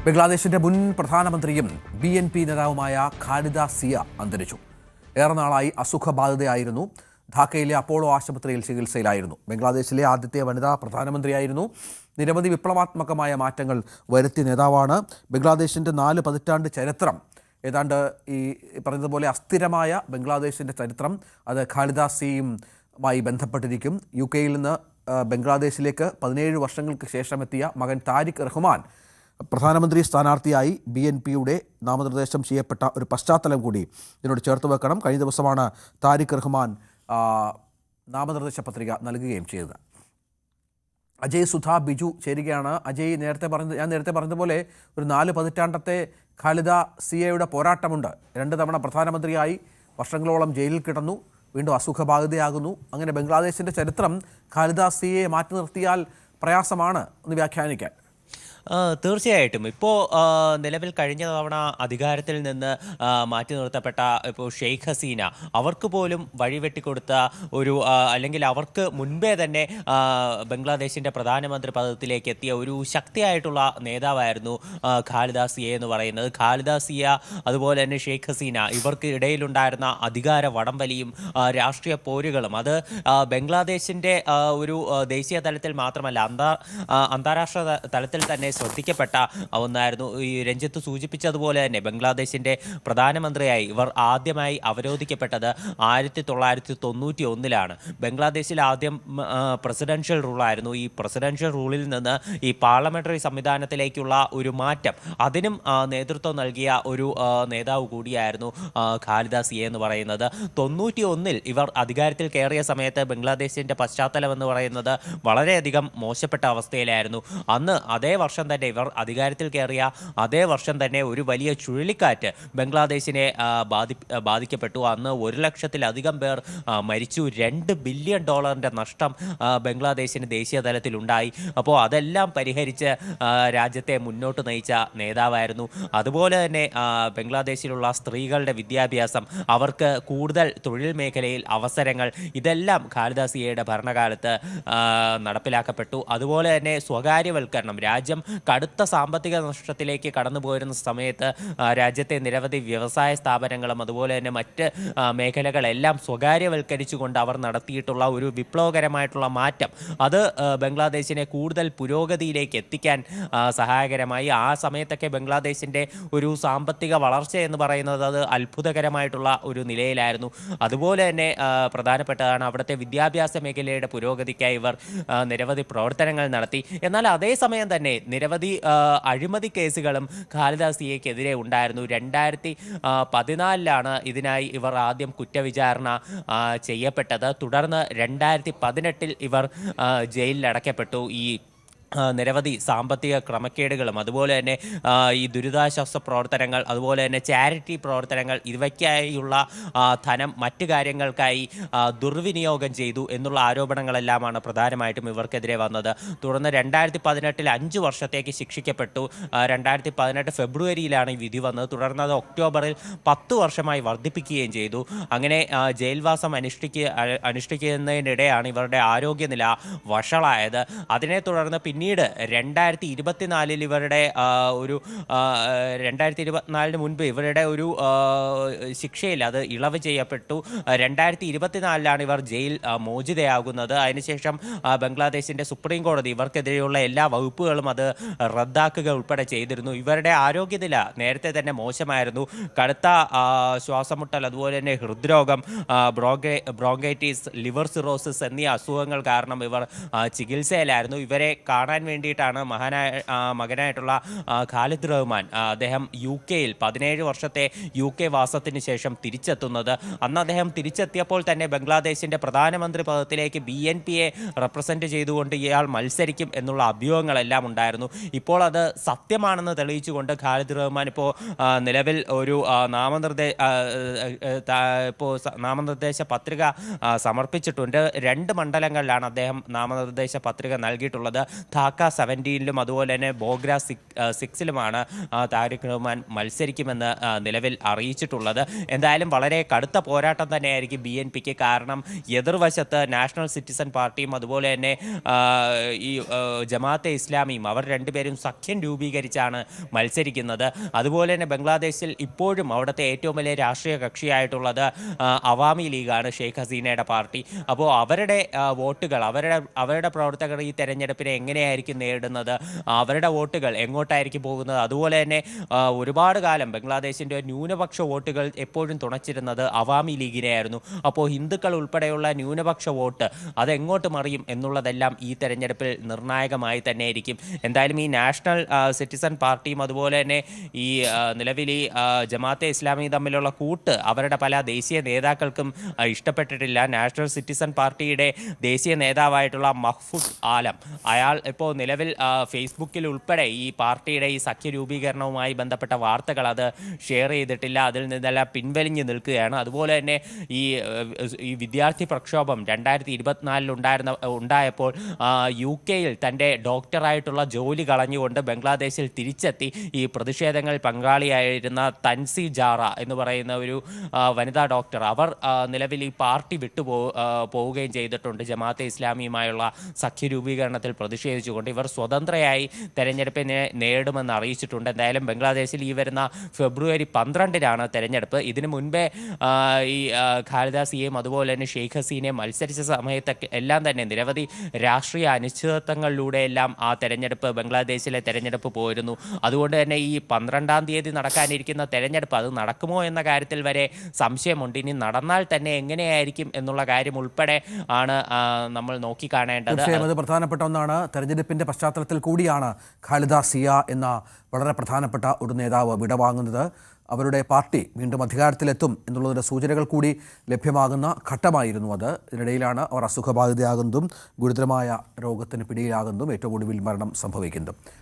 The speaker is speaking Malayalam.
ബംഗ്ലാദേശിന്റെ മുൻ പ്രധാനമന്ത്രിയും BNP നേതാവുമായ ഖാലിദ സിയ അന്തരിച്ചു. ഏറെ നാളായി അസുഖബാധിതയായിരുന്നു. ധാക്കയിലെ അപ്പോളോ ആശുപത്രിയിൽ ചികിത്സയിലായിരുന്നു. ബംഗ്ലാദേശിലെ ആദ്യത്തെ വനിതാ പ്രധാനമന്ത്രിയായിരുന്നു. നിരവധി വിപ്ലവാത്മകമായ മാറ്റങ്ങൾ വരുത്തിയ നേതാവാണ്. ബംഗ്ലാദേശിൻ്റെ 4 പതിറ്റാണ്ട് ചരിത്രം, ഏതാണ്ട് ഈ പറഞ്ഞതുപോലെ അസ്ഥിരമായ ബംഗ്ലാദേശിൻ്റെ ചരിത്രം, അത് ഖാലിദ സിയുമായി ബന്ധപ്പെട്ടിരിക്കും. UK നിന്ന് ബംഗ്ലാദേശിലേക്ക് 17 വർഷങ്ങൾക്ക് ശേഷം എത്തിയ മകൻ താരിഖ് റഹ്മാൻ പ്രധാനമന്ത്രി സ്ഥാനാർത്ഥിയായി BNPയുടെ നാമനിർദ്ദേശം ചെയ്യപ്പെട്ട ഒരു പശ്ചാത്തലം കൂടി ഇതിനോട് ചേർത്ത് വെക്കണം. കഴിഞ്ഞ ദിവസമാണ് താരിഖ് റഹ്മാൻ നാമനിർദ്ദേശ പത്രിക നൽകുകയും ചെയ്തത്. അജയ് സുധ ബിജു ചേരുകയാണ്. അജയ്, ഞാൻ നേരത്തെ പറഞ്ഞതുപോലെ ഒരു 4 പതിറ്റാണ്ടത്തെ ഖാലിദ സിയയുടെ പോരാട്ടമുണ്ട്. 2 തവണ പ്രധാനമന്ത്രിയായി വർഷങ്ങളോളം ജയിലിൽ കിടന്നു, വീണ്ടും അസുഖബാധിതയാകുന്നു. അങ്ങനെ ബംഗ്ലാദേശിൻ്റെ ചരിത്രം ഖാലിദ സിയയെ മാറ്റി നിർത്തിയാൽ പ്രയാസമാണ് എന്ന് വ്യാഖ്യാനിക്കാൻ. തീർച്ചയായിട്ടും ഇപ്പോൾ നിലവിൽ കഴിഞ്ഞ തവണ അധികാരത്തിൽ നിന്ന് മാറ്റി നിർത്തപ്പെട്ട ഇപ്പോൾ ഷെയ്ഖ് ഹസീന, അവർക്ക് പോലും വഴിവെട്ടിക്കൊടുത്ത ഒരു അല്ലെങ്കിൽ അവർക്ക് മുൻപേ തന്നെ ബംഗ്ലാദേശിൻ്റെ പ്രധാനമന്ത്രി പദത്തിലേക്ക് എത്തിയ ഒരു ശക്തിയായിട്ടുള്ള നേതാവായിരുന്നു ഖാലിദ സിയ എന്ന് പറയുന്നത്. ഖാലിദ സിയ അതുപോലെ തന്നെ ഷെയ്ഖ് ഹസീന, ഇവർക്ക് ഇടയിലുണ്ടായിരുന്ന അധികാര വടംവലിയും രാഷ്ട്രീയ പോരുകളും അത് ബംഗ്ലാദേശിൻ്റെ ഒരു ദേശീയ തലത്തിൽ മാത്രമല്ല അന്താരാഷ്ട്ര തലത്തിൽ തന്നെ ശ്രദ്ധിക്കപ്പെട്ട ഒന്നായിരുന്നു. ഈ രഞ്ജിത്ത് സൂചിപ്പിച്ചതുപോലെ തന്നെ ബംഗ്ലാദേശിൻ്റെ പ്രധാനമന്ത്രിയായി ഇവർ ആദ്യമായി അവരോധിക്കപ്പെട്ടത് 1991-ലാണ്. ബംഗ്ലാദേശിൽ ആദ്യം പ്രസിഡൻഷ്യൽ റൂളായിരുന്നു. ഈ പ്രസിഡൻഷ്യൽ റൂളിൽ നിന്ന് ഈ പാർലമെന്ററി സംവിധാനത്തിലേക്കുള്ള ഒരു മാറ്റം, അതിനും നേതൃത്വം നൽകിയ ഒരു നേതാവ് കൂടിയായിരുന്നു ഖാലിദ സിയ എന്ന് പറയുന്നത്. 91-ൽ ഇവർ അധികാരത്തിൽ കയറിയ സമയത്ത് ബംഗ്ലാദേശിൻ്റെ പശ്ചാത്തലം എന്ന് പറയുന്നത് വളരെയധികം മോശപ്പെട്ട അവസ്ഥയിലായിരുന്നു. അന്ന് അതേ വർഷം തന്നെ ഇവർ അധികാരത്തിൽ കയറിയ അതേ വർഷം തന്നെ ഒരു വലിയ ചുഴലിക്കാറ്റ് ബംഗ്ലാദേശിനെ ബാധിക്കപ്പെട്ടു. അന്ന് 1 ലക്ഷത്തിലധികം പേർ മരിച്ചു. $2 ബില്യൺ നഷ്ടം ബംഗ്ലാദേശിന് ദേശീയ തലത്തിലുണ്ടായി. അപ്പോൾ അതെല്ലാം പരിഹരിച്ച് രാജ്യത്തെ മുന്നോട്ട് നയിച്ച നേതാവായിരുന്നു. അതുപോലെ തന്നെ ബംഗ്ലാദേശിലുള്ള സ്ത്രീകളുടെ വിദ്യാഭ്യാസം, അവർക്ക് കൂടുതൽ തൊഴിൽ മേഖലയിൽ അവസരങ്ങൾ, ഇതെല്ലാം ഖാലിദ സിയയുടെ ഭരണകാലത്ത് നടപ്പിലാക്കപ്പെട്ടു. അതുപോലെ തന്നെ സ്വകാര്യവൽക്കരണം, രാജ്യം കടുത്ത സാമ്പത്തിക നഷ്ടത്തിലേക്ക് കടന്നു പോയിരുന്ന സമയത്ത് രാജ്യത്തെ നിരവധി വ്യവസായ സ്ഥാപനങ്ങളും അതുപോലെ തന്നെ മറ്റ് മേഖലകളെല്ലാം സ്വകാര്യവൽക്കരിച്ചുകൊണ്ട് അവർ നടത്തിയിട്ടുള്ള ഒരു വിപ്ലവകരമായിട്ടുള്ള മാറ്റം, അത് ബംഗ്ലാദേശിനെ കൂടുതൽ പുരോഗതിയിലേക്ക് എത്തിക്കാൻ സഹായകരമായി. ആ സമയത്തൊക്കെ ബംഗ്ലാദേശിൻ്റെ ഒരു സാമ്പത്തിക വളർച്ച എന്ന് പറയുന്നത് അത് അത്ഭുതകരമായിട്ടുള്ള ഒരു നിലയിലായിരുന്നു. അതുപോലെ തന്നെ പ്രധാനപ്പെട്ടതാണ് അവിടുത്തെ വിദ്യാഭ്യാസ മേഖലയുടെ പുരോഗതിക്കായി ഇവർ നിരവധി പ്രവർത്തനങ്ങൾ നടത്തി. എന്നാൽ അതേസമയം തന്നെ നിരവധി അഴിമതി കേസുകളും ഖാലിദ സിയയ്ക്കെതിരെ ഉണ്ടായിരുന്നു. 2014-ലാണ് ഇതിനായി ഇവർ ആദ്യം കുറ്റവിചാരണ ചെയ്യപ്പെട്ടത്. തുടർന്ന് 2018-ൽ ഇവർ ജയിലിൽ അടയ്ക്കപ്പെട്ടു. ഈ നിരവധി സാമ്പത്തിക ക്രമക്കേടുകളും അതുപോലെ തന്നെ ഈ ദുരിതാശ്വാസ പ്രവർത്തനങ്ങൾ, അതുപോലെ തന്നെ ചാരിറ്റി പ്രവർത്തനങ്ങൾ, ഇവയ്ക്കായുള്ള ധനം മറ്റ് കാര്യങ്ങൾക്കായി ദുർവിനിയോഗം ചെയ്തു എന്നുള്ള ആരോപണങ്ങളെല്ലാമാണ് പ്രധാനമായിട്ടും ഇവർക്കെതിരെ വന്നത്. തുടർന്ന് 2018-ൽ 5 വർഷത്തേക്ക് ശിക്ഷിക്കപ്പെട്ടു. 2018 ഫെബ്രുവരിയിലാണ് ഈ വിധി വന്നത്. തുടർന്ന് അത് ഒക്ടോബറിൽ 10 വർഷമായി വർദ്ധിപ്പിക്കുകയും ചെയ്തു. അങ്ങനെ ജയിൽവാസം അനുഷ്ഠിക്കുന്നതിനിടെയാണ് ഇവരുടെ ആരോഗ്യനില വഷളായത്. അതിനെ തുടർന്ന് പിന്നീട് 2024-ൽ ഇവരുടെ 2024-ന് മുൻപ് ഇവരുടെ ഒരു ശിക്ഷയിൽ അത് ഇളവ് ചെയ്യപ്പെട്ടു. 2024-ലാണ് ഇവർ ജയിൽ മോചിതയാകുന്നത്. അതിനുശേഷം ബംഗ്ലാദേശിൻ്റെ സുപ്രീം കോടതി ഇവർക്കെതിരെയുള്ള എല്ലാ വകുപ്പുകളും അത് റദ്ദാക്കുക ഉൾപ്പെടെ ചെയ്തിരുന്നു. ഇവരുടെ ആരോഗ്യനില നേരത്തെ തന്നെ മോശമായിരുന്നു. കടുത്ത ശ്വാസമുട്ടൽ, അതുപോലെ തന്നെ ഹൃദ്രോഗം, ബ്രോങ്കൈറ്റിസ്, ലിവർ സിറോസിസ് എന്നീ അസുഖങ്ങൾ കാരണം ഇവർ ചികിത്സയിലായിരുന്നു. ഇവരെ കാണാൻ വേണ്ടിയിട്ടാണ് മകനായിട്ടുള്ള ഖാലിദ് റഹ്മാൻ, അദ്ദേഹം UK-യിൽ 17 വർഷത്തെ UK വാസത്തിന് ശേഷം തിരിച്ചെത്തുന്നത്. അന്ന് അദ്ദേഹം തിരിച്ചെത്തിയപ്പോൾ തന്നെ ബംഗ്ലാദേശിൻ്റെ പ്രധാനമന്ത്രി പദത്തിലേക്ക് BNPയെ റെപ്രസെൻറ്റ് ചെയ്തുകൊണ്ട് ഇയാൾ മത്സരിക്കും എന്നുള്ള അഭ്യൂഹങ്ങളെല്ലാം ഉണ്ടായിരുന്നു. ഇപ്പോൾ അത് സത്യമാണെന്ന് തെളിയിച്ചുകൊണ്ട് ഖാലിദ് റഹ്മാൻ ഇപ്പോൾ നിലവിൽ ഒരു നാമനിർദ്ദേശ പത്രിക സമർപ്പിച്ചിട്ടുണ്ട്. 2 മണ്ഡലങ്ങളിലാണ് അദ്ദേഹം നാമനിർദ്ദേശ പത്രിക നൽകിയിട്ടുള്ളത്. ധാക്ക 17ലും അതുപോലെ തന്നെ ബോഗ്ര 6ലുമാണ് താരിഖ് റഹ്മാൻ മത്സരിക്കുമെന്ന് നിലവിൽ അറിയിച്ചിട്ടുള്ളത്. എന്തായാലും വളരെ കടുത്ത പോരാട്ടം തന്നെയായിരിക്കും BNPക്ക്. കാരണം എതിർവശത്ത് നാഷണൽ സിറ്റിസൺ പാർട്ടിയും അതുപോലെ തന്നെ ഈ ജമാഅത്തെ ഇസ്ലാമിയും അവർ രണ്ടുപേരും സഖ്യം രൂപീകരിച്ചാണ് മത്സരിക്കുന്നത്. അതുപോലെ തന്നെ ബംഗ്ലാദേശിൽ ഇപ്പോഴും അവിടുത്തെ ഏറ്റവും വലിയ രാഷ്ട്രീയ കക്ഷിയായിട്ടുള്ളത് അവാമി ലീഗാണ്, ഷെയ്ഖ് ഹസീനയുടെ പാർട്ടി. അപ്പോൾ അവരുടെ വോട്ടുകൾ, അവരുടെ പ്രവർത്തകർ ഈ തെരഞ്ഞെടുപ്പിനെ എങ്ങനെയായിരിക്കും നേരിടുന്നത്, അവരുടെ വോട്ടുകൾ എങ്ങോട്ടായിരിക്കും പോകുന്നത്, അതുപോലെ തന്നെ ഒരുപാട് കാലം ബംഗ്ലാദേശിൻ്റെ ന്യൂനപക്ഷ വോട്ടുകൾ എപ്പോഴും തുണച്ചിരുന്നത് അവാമി ലീഗിനെയായിരുന്നു. അപ്പോൾ ഹിന്ദുക്കൾ ഉൾപ്പെടെയുള്ള ന്യൂനപക്ഷ വോട്ട് അതെങ്ങോട്ട് മറിയും എന്നുള്ളതെല്ലാം ഈ തെരഞ്ഞെടുപ്പിൽ നിർണായകമായി തന്നെ ഇരിക്കും. എന്തായാലും ഈ നാഷണൽ സിറ്റിസൺ പാർട്ടിയും അതുപോലെ തന്നെ ഈ നിലവിൽ ഈ ജമാഅത്തെ ഇസ്ലാമി തമ്മിലുള്ള കൂട്ട് അവരുടെ പല ദേശീയ നേതാക്കൾക്കും ഇഷ്ടപ്പെട്ടിട്ടില്ല. നാഷണൽ സിറ്റിസൺ പാർട്ടിയുടെ ദേശീയ നേതാവായിട്ടുള്ള മഹ്ഫൂദ് ആലം, അയാൾ ഇപ്പോൾ നിലവിൽ ഫേസ്ബുക്കിൽ ഉൾപ്പെടെ ഈ പാർട്ടിയുടെ ഈ സഖ്യ രൂപീകരണവുമായി ബന്ധപ്പെട്ട വാർത്തകൾ അത് ഷെയർ ചെയ്തിട്ടില്ല. അതിൽ നിന്നെല്ലാം പിൻവലിഞ്ഞ് നിൽക്കുകയാണ്. അതുപോലെ തന്നെ ഈ വിദ്യാർത്ഥി പ്രക്ഷോഭം 2024 ഉണ്ടായപ്പോൾ UK-യിൽ തൻ്റെ ഡോക്ടറായിട്ടുള്ള ജോലി കളഞ്ഞുകൊണ്ട് ബംഗ്ലാദേശിൽ തിരിച്ചെത്തി ഈ പ്രതിഷേധങ്ങളിൽ പങ്കാളിയായിരുന്ന തൻസി ജാറ എന്ന് പറയുന്ന ഒരു വനിതാ ഡോക്ടർ, അവർ നിലവിൽ ഈ പാർട്ടി പോവുകയും ചെയ്തിട്ടുണ്ട്. ജമാഅത്തെ ഇസ്ലാമിയുമായുള്ള സഖ്യ രൂപീകരണത്തിൽ പ്രതിഷേധിച്ചുകൊണ്ട് ഇവർ സ്വതന്ത്രയായി തെരഞ്ഞെടുപ്പിനെ നേരിടുമെന്ന് അറിയിച്ചിട്ടുണ്ട്. എന്തായാലും ബംഗ്ലാദേശിൽ ഈ വരുന്ന ഫെബ്രുവരി 12-നാണ് തെരഞ്ഞെടുപ്പ്. ഇതിനു മുൻപേ ഈ ഖാലിദ സിയയും അതുപോലെ തന്നെ ഷെയ്ഖ് ഹസീനയും മത്സരിച്ച സമയത്തൊക്കെ എല്ലാം തന്നെ നിരവധി രാഷ്ട്രീയ അനിശ്ചിതത്വങ്ങളിലൂടെയെല്ലാം ആ തെരഞ്ഞെടുപ്പ്, ബംഗ്ലാദേശിലെ തെരഞ്ഞെടുപ്പ് പോയിരുന്നു. അതുകൊണ്ട് തന്നെ ഈ 12-ാം തീയതി നടക്കാനിരിക്കുന്ന തെരഞ്ഞെടുപ്പ് അത് നടക്കുമോ എന്ന കാര്യത്തിൽ വരെ സംശയമുണ്ട്. ഇനി നടന്നാൽ തന്നെ എങ്ങനെയായിരിക്കും എന്നുള്ള കാര്യം ഉൾപ്പെടെ ആണ് നമ്മൾ നോക്കിക്കാണേണ്ടത്. അത് പ്രധാനപ്പെട്ട ഒന്നാണ്. തെരഞ്ഞെടുപ്പിന്റെ പശ്ചാത്തലത്തിൽ കൂടിയാണ് ഖാലിദ സിയ എന്ന വളരെ പ്രധാനപ്പെട്ട ഒരു നേതാവ് വിടവാങ്ങുന്നത്. അവരുടെ പാർട്ടി വീണ്ടും അധികാരത്തിലെത്തും എന്നുള്ളതിൻ്റെ സൂചനകൾ കൂടി ലഭ്യമാകുന്ന ഘട്ടമായിരുന്നു അത്. ഇതിനിടയിലാണ് അവർ അസുഖബാധിതയാകുന്നതും ഗുരുതരമായ രോഗത്തിന് പിടിയിലാകുന്നതും ഏറ്റവും ഒടുവിൽ മരണം സംഭവിക്കുന്നതും.